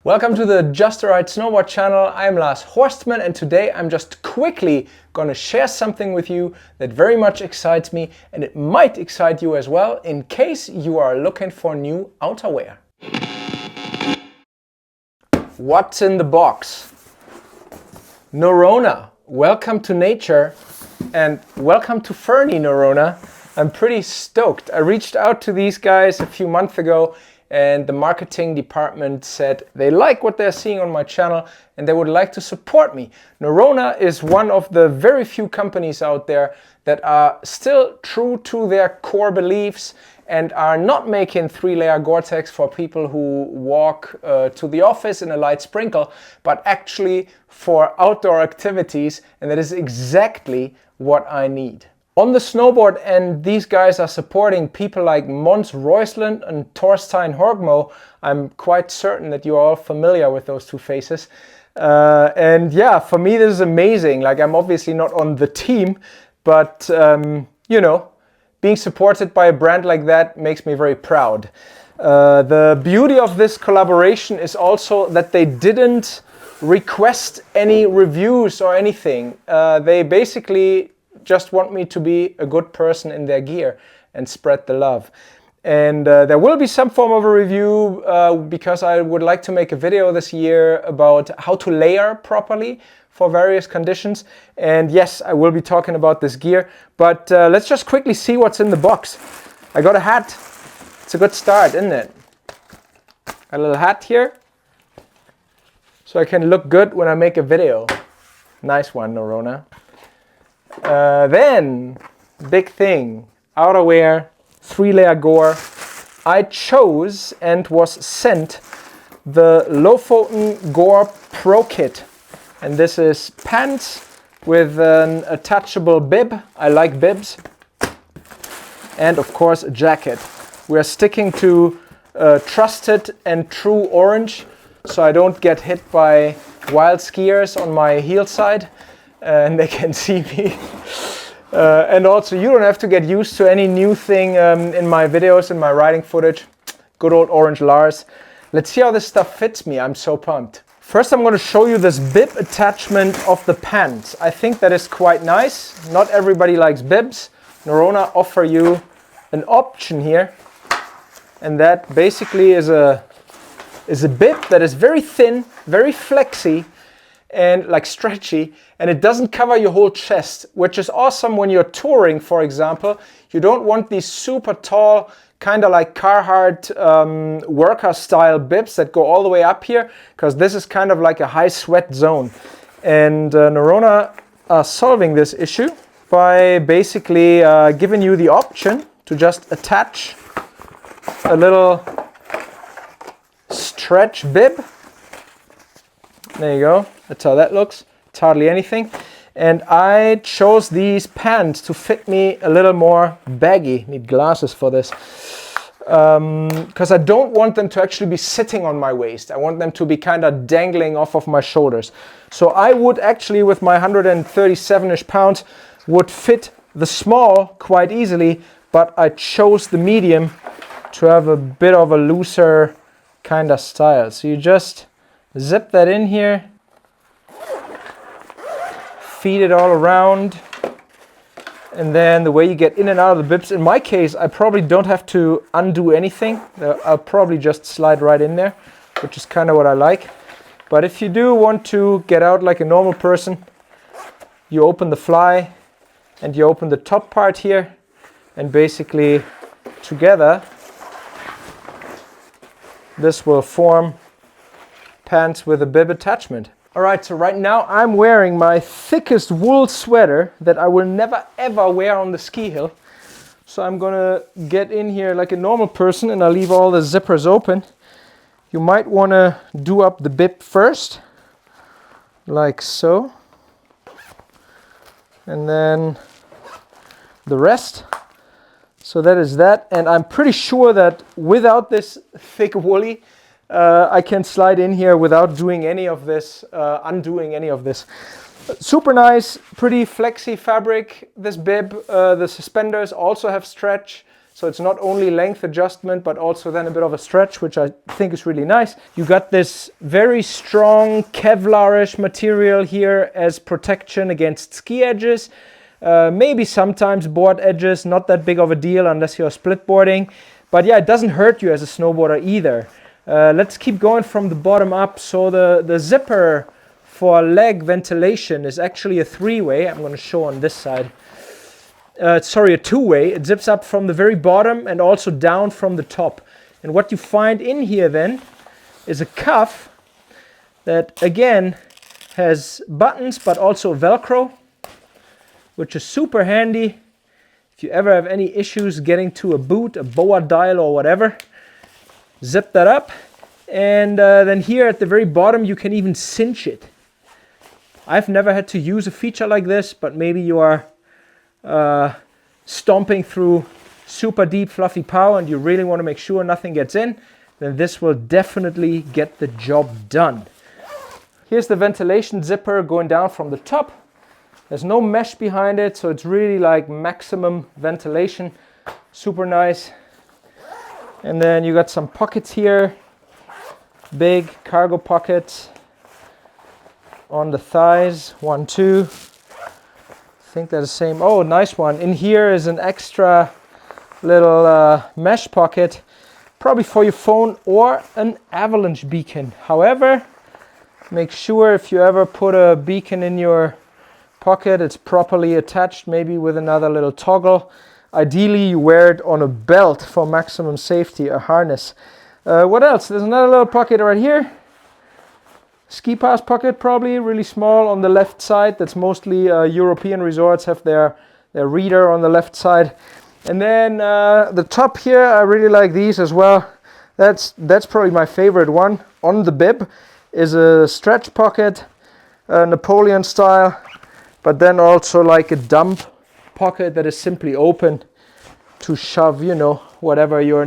Welcome to the Just the Right Snowboard channel. I'm Lars Horstman and today I'm just quickly gonna share something with you that very much excites me, and it might excite you as well in case you are looking for new outerwear. What's in the box? Norrøna, welcome to nature and welcome to Fernie, Norrøna. I'm pretty stoked. I reached out to these guys a few months ago and the marketing department said they like what they're seeing on my channel and they would like to support me. Norrøna is one of the very few companies out there that are still true to their core beliefs and are not making 3-layer Gore-Tex for people who walk to the office in a light sprinkle, but actually for outdoor activities, and that is exactly what I need. On the snowboard end, these guys are supporting people like Mons Roysland and Torstein Horgmo. I'm quite certain that you're all familiar with those two faces. And yeah, for me this is amazing. Like, I'm obviously not on the team, but you know, being supported by a brand like that makes me very proud. The beauty of this collaboration is also that they didn't request any reviews or anything. They basically just want me to be a good person in their gear and spread the love. And there will be some form of a review because I would like to make a video this year about how to layer properly for various conditions. And yes, I will be talking about this gear, but let's just quickly see what's in the box. I got a hat. It's a good start, isn't it? A little hat here, so I can look good when I make a video. Nice one, Norrøna. Then, big thing, outerwear, 3-layer gore. I chose and was sent the Lofoten Gore Pro Kit. And this is pants with an attachable bib. I like bibs. And of course a jacket. We are sticking to trusted and true orange, so I don't get hit by wild skiers on my heel side. And they can see me. And also, you don't have to get used to any new thing in my videos, in my riding footage. Good old orange Lars. Let's see how this stuff fits me. I'm so pumped. First, I'm going to show you this bib attachment of the pants. I think that is quite nice. Not everybody likes bibs. Norrøna offer you an option here, and that basically is a bib that is very thin, very flexy, and like stretchy, and it doesn't cover your whole chest, which is awesome when you're touring, for example. You don't want these super tall, kind of like Carhartt worker style bibs that go all the way up here, because this is kind of like a high sweat zone. And Norrøna are solving this issue by basically giving you the option to just attach a little stretch bib. There you go. That's how that looks. It's hardly anything. And I chose these pants to fit me a little more baggy. Need glasses for this. Because I don't want them to actually be sitting on my waist. I want them to be kind of dangling off of my shoulders. So I would actually, with my 137-ish pounds, would fit the small quite easily, but I chose the medium to have a bit of a looser kind of style. So you just zip that in here, feed it all around, and then the way you get in and out of the bibs, in my case, I probably don't have to undo anything. I'll probably just slide right in there, which is kind of what I like. But if you do want to get out like a normal person, you open the fly and you open the top part here, and basically together this will form pants with a bib attachment. Alright, so right now I'm wearing my thickest wool sweater that I will never ever wear on the ski hill. So I'm gonna get in here like a normal person and I'll leave all the zippers open. You might want to do up the bib first, like so. And then the rest. So that is that, and I'm pretty sure that without this thick woolly, I can slide in here without doing any of this, undoing any of this. Super nice, pretty flexy fabric, this bib. The suspenders also have stretch, So it's not only length adjustment, but also then a bit of a stretch, which I think is really nice. You got this very strong Kevlar-ish material here as protection against ski edges. Maybe sometimes board edges, not that big of a deal unless you're split boarding. But yeah, it doesn't hurt you as a snowboarder either. Let's keep going from the bottom up. So the zipper for leg ventilation is actually a 3-way. I'm going to show on this side. Sorry, a 2-way. It zips up from the very bottom and also down from the top. And what you find in here then is a cuff that again has buttons but also Velcro, which is super handy if you ever have any issues getting to a boot, a boa dial or whatever. Zip that up, and then here at the very bottom you can even cinch it. I've never had to use a feature like this, but maybe you are stomping through super deep fluffy pow and you really want to make sure nothing gets in, then this will definitely get the job done. Here's the ventilation zipper going down from the top. There's no mesh behind it, so it's really like maximum ventilation. Super nice. And then you got some pockets here, big cargo pockets on the thighs, 1, 2. I think they're the same. Oh, nice one. In here is an extra little mesh pocket, probably for your phone or an avalanche beacon. However, make sure if you ever put a beacon in your pocket, it's properly attached, maybe with another little toggle. Ideally, you wear it on a belt for maximum safety, a harness. What else? There's another little pocket right here. Ski pass pocket, probably really small on the left side. That's mostly European resorts have their reader on the left side. And then the top here, I really like these as well. That's probably my favorite one. On the bib is a stretch pocket, Napoleon style, but then also like a dump pocket that is simply open to shove, you know, whatever your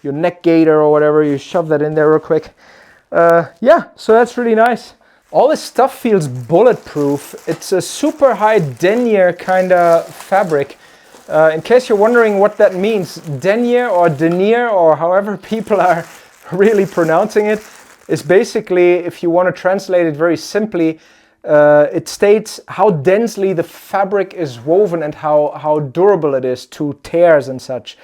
neck gaiter or whatever, you shove that in there real quick. Yeah, so that's really nice. All this stuff feels bulletproof. It's a super high denier kind of fabric. In case you're wondering what that means, denier or however people are really pronouncing it, is basically, if you want to translate it very simply, it states how densely the fabric is woven and how durable it is to tears and such.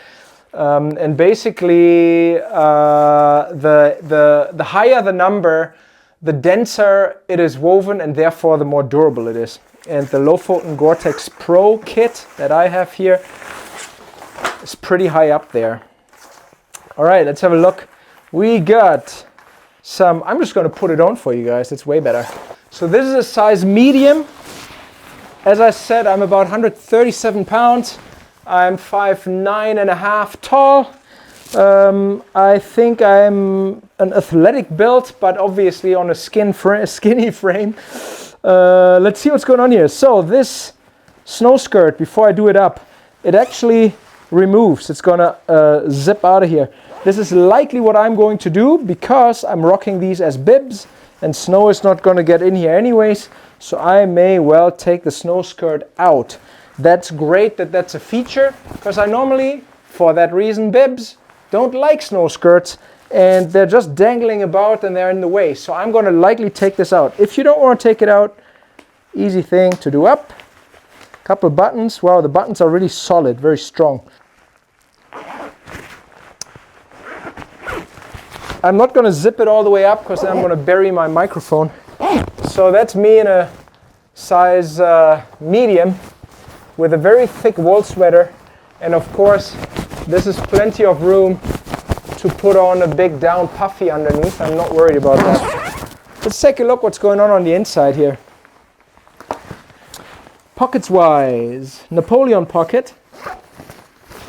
And basically, the higher the number, the denser it is woven, and therefore the more durable it is. And the Lofoten Gore-Tex Pro kit that I have here is pretty high up there. All right, let's have a look. We got some, I'm just going to put it on for you guys, it's way better. So this is a size medium. As I said, I'm about 137 pounds. I'm 5'9.5" tall. I think I'm an athletic build, but obviously on a skinny frame. Let's see what's going on here. So this snow skirt, before I do it up, it actually removes. It's gonna zip out of here. This is likely what I'm going to do because I'm rocking these as bibs and snow is not going to get in here anyways. So I may well take the snow skirt out. That's great that that's a feature, because I normally, for that reason, bibs don't like snow skirts and they're just dangling about and they're in the way. So I'm going to likely take this out. If you don't want to take it out, easy thing to do up. Couple buttons. Wow, the buttons are really solid, very strong. I'm not going to zip it all the way up because then I'm going to bury my microphone. So that's me in a size medium with a very thick wool sweater. And of course, this is plenty of room to put on a big down puffy underneath. I'm not worried about that. Let's take a look what's going on the inside here. Pockets wise, Napoleon pocket.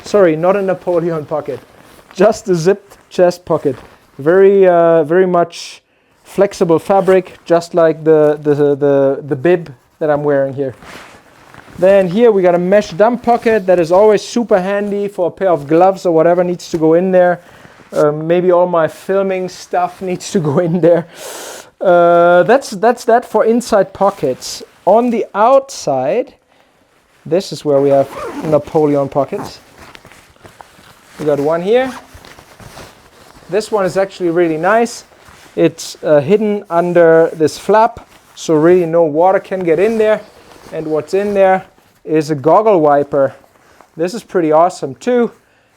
Sorry, not a Napoleon pocket. Just a zipped chest pocket. Very much flexible fabric, just like the bib that I'm wearing here. Then here we got a mesh dump pocket that is always super handy for a pair of gloves or whatever needs to go in there. Maybe all my filming stuff needs to go in there. That's that for inside pockets. On the outside, this is where we have Napoleon pockets. We got one here. This one is actually really nice. It's hidden under this flap, so really no water can get in there. And what's in there is a goggle wiper. This is pretty awesome too.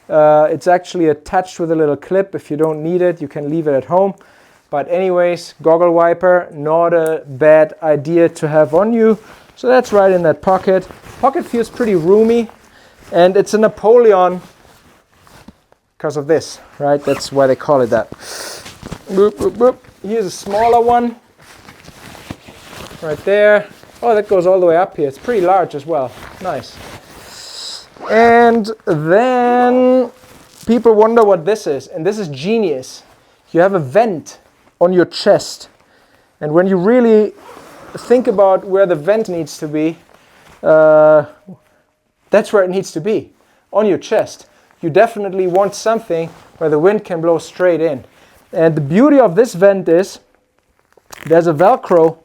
It's actually attached with a little clip. If you don't need it, you can leave it at home. But anyways, goggle wiper, not a bad idea to have on you. So that's right in that pocket. Pocket feels pretty roomy, and it's a Napoleon because of this, right? That's why they call it that. Boop, boop, boop. Here's a smaller one right there. Oh, that goes all the way up here. It's pretty large as well. Nice. And then people wonder what this is, and this is genius. You have a vent on your chest, and when you really think about where the vent needs to be, that's where it needs to be, on your chest. You definitely want something where the wind can blow straight in. And the beauty of this vent is there's a Velcro,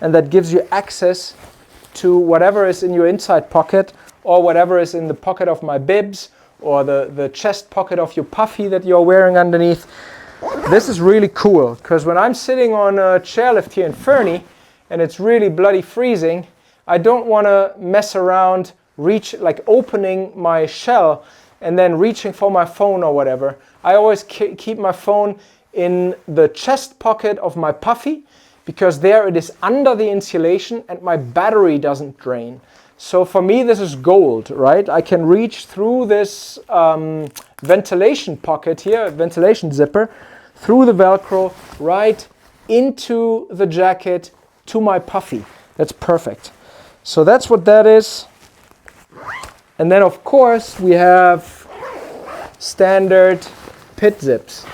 and that gives you access to whatever is in your inside pocket, or whatever is in the pocket of my bibs, or the chest pocket of your puffy that you're wearing underneath. This is really cool, because when I'm sitting on a chairlift here in Fernie and it's really bloody freezing, I don't want to mess around, opening my shell and then reaching for my phone or whatever. I always keep my phone in the chest pocket of my puffy, because there it is under the insulation and my battery doesn't drain. So for me, this is gold, right? I can reach through this ventilation pocket here, ventilation zipper, through the Velcro, right into the jacket to my puffy. That's perfect. So that's what that is. And then of course we have standard pit zips.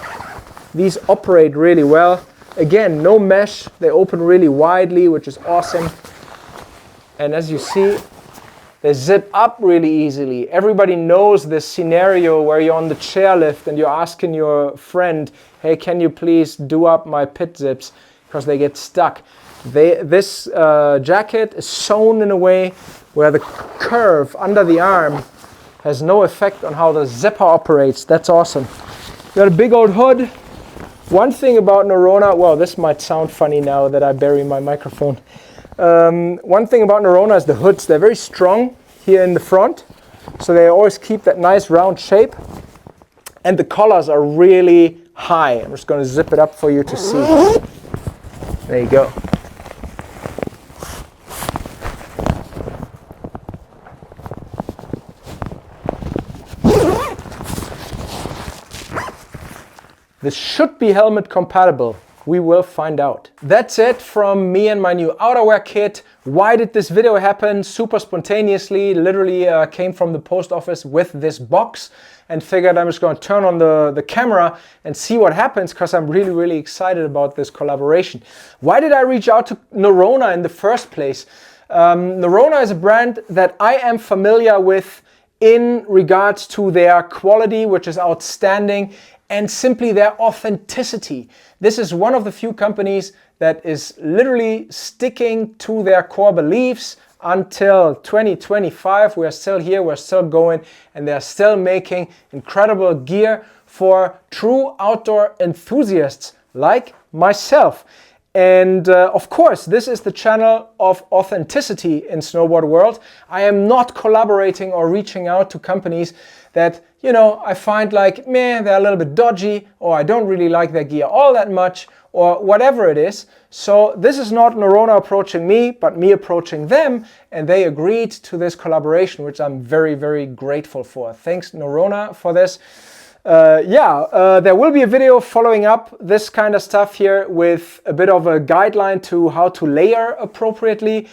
These operate really well. Again, no mesh. They open really widely, which is awesome. And as you see, they zip up really easily. Everybody knows this scenario where you're on the chairlift and you're asking your friend, hey, can you please do up my pit zips? Because they get stuck. This jacket is sewn in a way where the curve under the arm has no effect on how the zipper operates. That's awesome. Got a big old hood. One thing about Norrøna, well, this might sound funny now that I bury my microphone. One thing about Norrøna is the hoods. They're very strong here in the front, so they always keep that nice round shape. And the collars are really high. I'm just going to zip it up for you to see. There you go. This should be helmet compatible. We will find out. That's it from me and my new outerwear kit. Why did this video happen? Super spontaneously, literally came from the post office with this box and figured I'm just going to turn on the camera and see what happens, because I'm really, really excited about this collaboration. Why did I reach out to Norrøna in the first place? Norrøna is a brand that I am familiar with in regards to their quality, which is outstanding, and simply their authenticity. This is one of the few companies that is literally sticking to their core beliefs until 2025. We're still here, we're still going, and they're still making incredible gear for true outdoor enthusiasts like myself. And of course, this is the channel of authenticity in snowboard world. I am not collaborating or reaching out to companies that, you know, I find like, meh, they're a little bit dodgy, or I don't really like their gear all that much, or whatever it is. So this is not Norrøna approaching me, but me approaching them, and they agreed to this collaboration, which I'm very, very grateful for. Thanks Norrøna for this. There will be a video following up this kind of stuff here with a bit of a guideline to how to layer appropriately.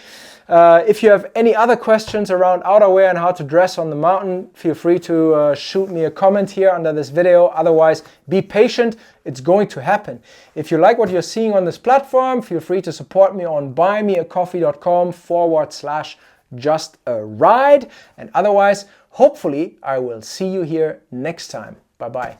If you have any other questions around outerwear and how to dress on the mountain, feel free to shoot me a comment here under this video. Otherwise, be patient. It's going to happen. If you like what you're seeing on this platform, feel free to support me on buymeacoffee.com/justaride. And otherwise, hopefully, I will see you here next time. Bye-bye.